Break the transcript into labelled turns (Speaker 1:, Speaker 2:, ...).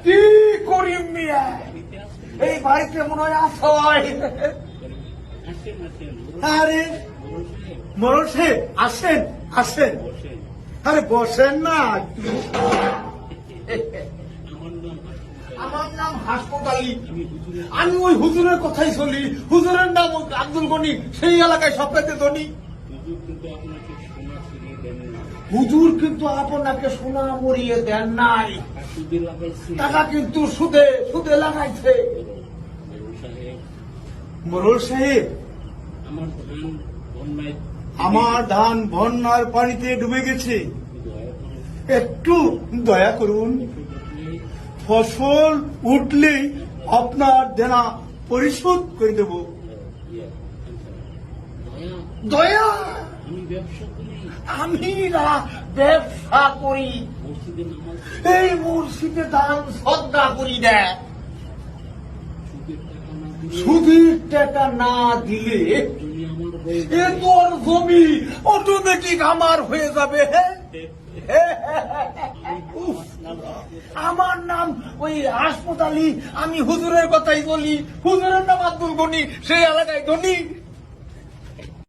Speaker 1: কি করিম মিয়া, এই বাড়িতে মনে হয় আসয়। আরে মোড়ল সাহেব, আসেন আসেন। আরে বসেন না। আমার নাম হাসপাতালি। আমি ওই হুজুরের কথাই চলি। হুজুরের নাম আব্দুল গনি, সেই এলাকায় সবথেকে ধনী। হুজুর কিন্তু আপনাকে সোনা মরিয়ে দেন নাই, টাকা কিন্তু সুদে সুদে লাগাইছে। মোড়ল সাহেব, আমার ধান বন্যার পানিতে ডুবে গেছে, একটু দয়া করুন। ফসল উঠলেই আপনার দেনা পরিশোধ করে দেব। দয়া? আমি না ব্যবসা করি, এই মসজিদে দান শ্রদ্ধা করি না। সুদের টাকা না দিলে এ তোর জমি অটোমেটিক আমার হয়ে যাবে। আমার নাম ওই হাসপাতালি, আমি হুজুরের কথাই বলি। হুজুরের নাম আব্দুল গনি, সেই এলাকায় ধনী।